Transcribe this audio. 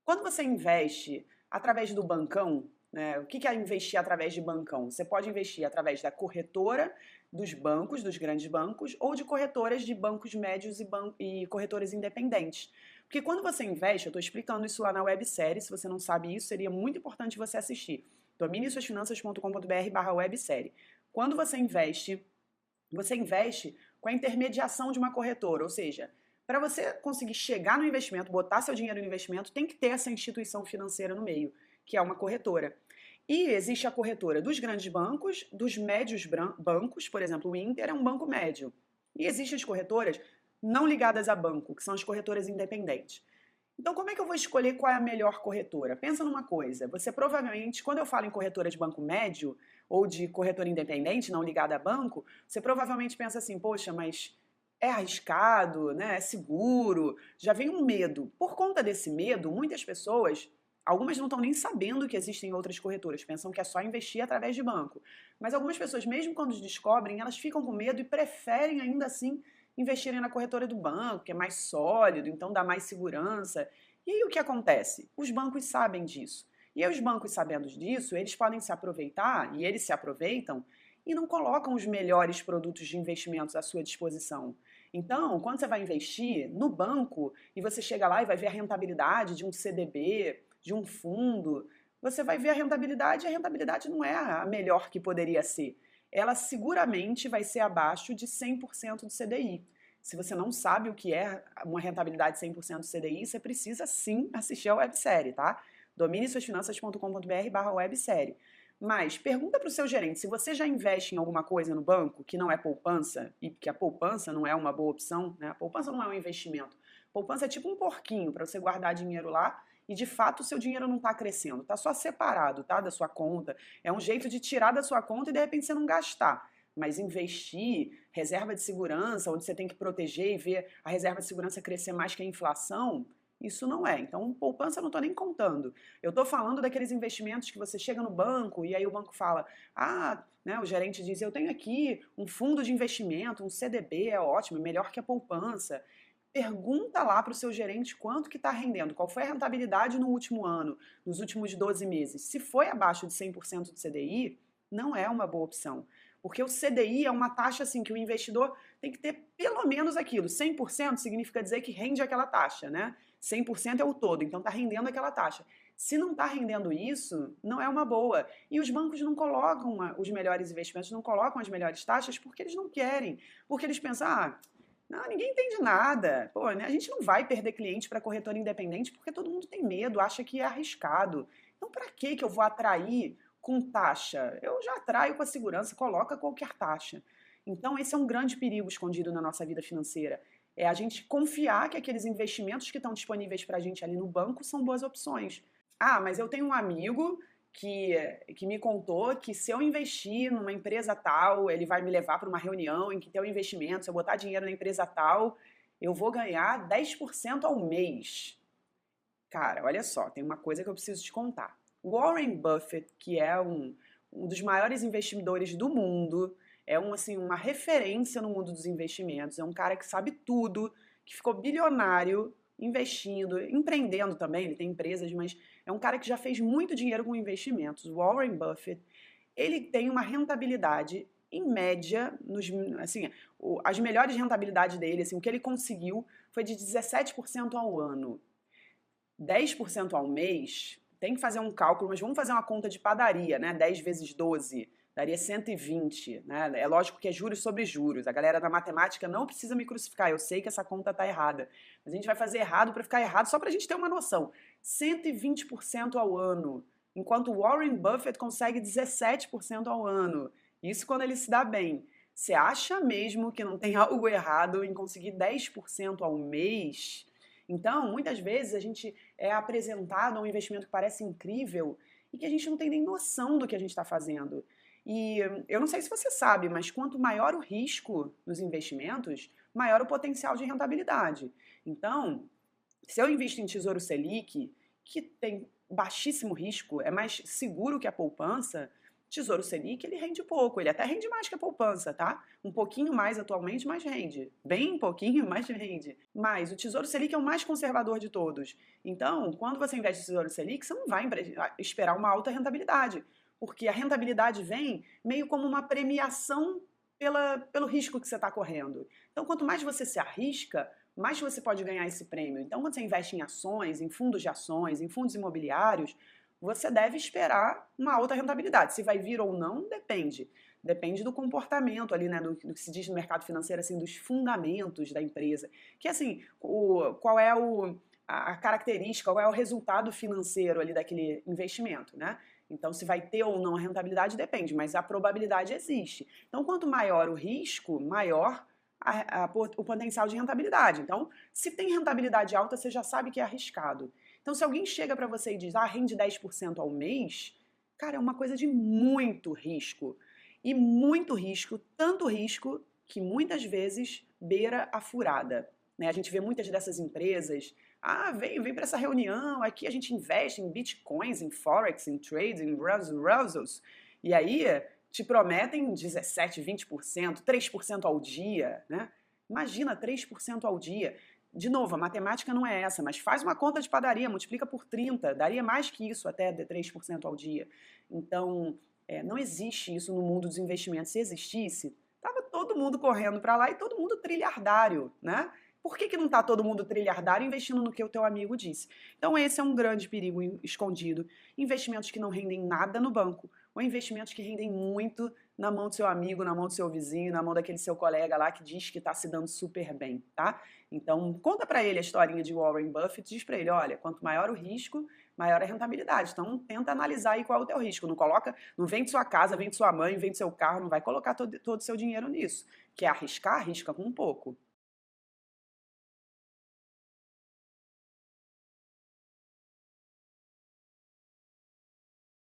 Quando você investe através do bancão, né, o que é investir através de bancão? Você pode investir através da corretora, dos bancos, dos grandes bancos, ou de corretoras de bancos médios e corretoras independentes. Porque quando você investe, eu estou explicando isso lá na websérie, se você não sabe isso, seria muito importante você assistir. dominesuasfinanças.com.br/websérie. Quando você investe com a intermediação de uma corretora, ou seja, para você conseguir chegar no investimento, botar seu dinheiro no investimento, tem que ter essa instituição financeira no meio, que é uma corretora. E existe a corretora dos grandes bancos, dos médios bancos, por exemplo, o Inter é um banco médio. E existem as corretoras não ligadas a banco, que são as corretoras independentes. Então, como é que eu vou escolher qual é a melhor corretora? Pensa numa coisa, você provavelmente, quando eu falo em corretora de banco médio ou de corretora independente, não ligada a banco, você provavelmente pensa assim, poxa, mas é arriscado, né? É seguro, já vem um medo. Por conta desse medo, muitas pessoas, algumas não estão nem sabendo que existem outras corretoras, pensam que é só investir através de banco. Mas algumas pessoas, mesmo quando descobrem, elas ficam com medo e preferem ainda assim investirem na corretora do banco, que é mais sólido, então dá mais segurança. E aí o que acontece? Os bancos sabem disso. E aí os bancos sabendo disso, eles podem se aproveitar, e eles se aproveitam, e não colocam os melhores produtos de investimentos à sua disposição. Então, quando você vai investir no banco e você chega lá e vai ver a rentabilidade de um CDB, de um fundo, você vai ver a rentabilidade e a rentabilidade não é a melhor que poderia ser. Ela seguramente vai ser abaixo de 100% do CDI. Se você não sabe o que é uma rentabilidade de 100% do CDI, você precisa sim assistir a websérie, tá? dominesuasfinanças.com.br/websérie. Mas pergunta para o seu gerente se você já investe em alguma coisa no banco que não é poupança, e que a poupança não é uma boa opção, né? A poupança não é um investimento. Poupança é tipo um porquinho para você guardar dinheiro lá e de fato o seu dinheiro não está crescendo, está só separado, tá, da sua conta. É um jeito de tirar da sua conta e de repente você não gastar. Mas investir, reserva de segurança, onde você tem que proteger e ver a reserva de segurança crescer mais que a inflação, isso não é. Então, poupança eu não estou nem contando. Eu estou falando daqueles investimentos que você chega no banco e aí o banco fala: ah, né, o gerente diz, eu tenho aqui um fundo de investimento, um CDB, é ótimo, é melhor que a poupança. Pergunta lá para o seu gerente quanto que está rendendo, qual foi a rentabilidade no último ano, nos últimos 12 meses. Se foi abaixo de 100% do CDI, não é uma boa opção. Porque o CDI é uma taxa assim que o investidor tem que ter pelo menos aquilo. 100% significa dizer que rende aquela taxa, né? 100% é o todo, então está rendendo aquela taxa. Se não está rendendo isso, não é uma boa. E os bancos não colocam os melhores investimentos, não colocam as melhores taxas porque eles não querem. Porque eles pensam, ah, não, ninguém entende nada. Pô, né? A gente não vai perder cliente para corretora independente porque todo mundo tem medo, acha que é arriscado. Então, para que eu vou atrair com taxa? Eu já atraio com a segurança, coloca qualquer taxa. Então, esse é um grande perigo escondido na nossa vida financeira. É a gente confiar que aqueles investimentos que estão disponíveis para a gente ali no banco são boas opções. Ah, mas eu tenho um amigo que me contou que se eu investir numa empresa tal, ele vai me levar para uma reunião em que tem um investimento, se eu botar dinheiro na empresa tal, eu vou ganhar 10% ao mês. Cara, olha só, tem uma coisa que eu preciso te contar. Warren Buffett, que é um dos maiores investidores do mundo, é assim, uma referência no mundo dos investimentos, é um cara que sabe tudo, que ficou bilionário investindo, empreendendo também, ele tem empresas, mas é um cara que já fez muito dinheiro com investimentos. Warren Buffett, ele tem uma rentabilidade em média, assim, as melhores rentabilidades dele, assim, o que ele conseguiu foi de 17% ao ano. 10% ao mês, tem que fazer um cálculo, mas vamos fazer uma conta de padaria, né? 10 vezes 12 daria 120, né? É lógico que é juros sobre juros. A galera da matemática não precisa me crucificar, eu sei que essa conta está errada. Mas a gente vai fazer errado para ficar errado, só para a gente ter uma noção. 120% ao ano, enquanto Warren Buffett consegue 17% ao ano. Isso quando ele se dá bem. Você acha mesmo que não tem algo errado em conseguir 10% ao mês? Então, muitas vezes a gente é apresentado a um investimento que parece incrível e que a gente não tem nem noção do que a gente está fazendo. E eu não sei se você sabe, mas quanto maior o risco dos investimentos, maior o potencial de rentabilidade. Então, se eu invisto em Tesouro Selic, que tem baixíssimo risco, é mais seguro que a poupança, Tesouro Selic, ele rende pouco, ele até rende mais que a poupança, tá? Um pouquinho mais atualmente, mas rende. Bem pouquinho, mas rende. Mas o Tesouro Selic é o mais conservador de todos. Então, quando você investe no Tesouro Selic, você não vai esperar uma alta rentabilidade, porque a rentabilidade vem meio como uma premiação pelo risco que você está correndo. Então, quanto mais você se arrisca, mais você pode ganhar esse prêmio. Então, quando você investe em ações, em fundos de ações, em fundos imobiliários, você deve esperar uma alta rentabilidade. Se vai vir ou não, depende. Depende do comportamento ali, né, do que se diz no mercado financeiro, assim, dos fundamentos da empresa. Que, assim, qual é a característica, qual é o resultado financeiro ali daquele investimento, né? Então, se vai ter ou não a rentabilidade, depende, mas a probabilidade existe. Então, quanto maior o risco, maior o potencial de rentabilidade. Então, se tem rentabilidade alta, você já sabe que é arriscado. Então, se alguém chega para você e diz, rende 10% ao mês, cara, é uma coisa de muito risco. E muito risco, tanto risco que muitas vezes beira a furada. Né? A gente vê muitas dessas empresas, vem para essa reunião, aqui a gente investe em bitcoins, em forex, em trades, em Russels. E aí te prometem 17, 20%, 3% ao dia, né? Imagina 3% ao dia. De novo, a matemática não é essa, mas faz uma conta de padaria, multiplica por 30, daria mais que isso até de 3% ao dia. Então, não existe isso no mundo dos investimentos. Se existisse, tava todo mundo correndo para lá e todo mundo trilhardário, né? Por que não está todo mundo trilhardário investindo no que o teu amigo disse? Então, esse é um grande perigo escondido. Investimentos que não rendem nada no banco, ou investimentos que rendem muito na mão do seu amigo, na mão do seu vizinho, na mão daquele seu colega lá que diz que está se dando super bem, tá? Então, conta para ele a historinha de Warren Buffett, diz para ele, olha, quanto maior o risco, maior a rentabilidade. Então, tenta analisar aí qual é o teu risco. Não vende sua casa, vende sua mãe, vende seu carro, não vai colocar todo o seu dinheiro nisso. Quer arriscar? Arrisca com um pouco.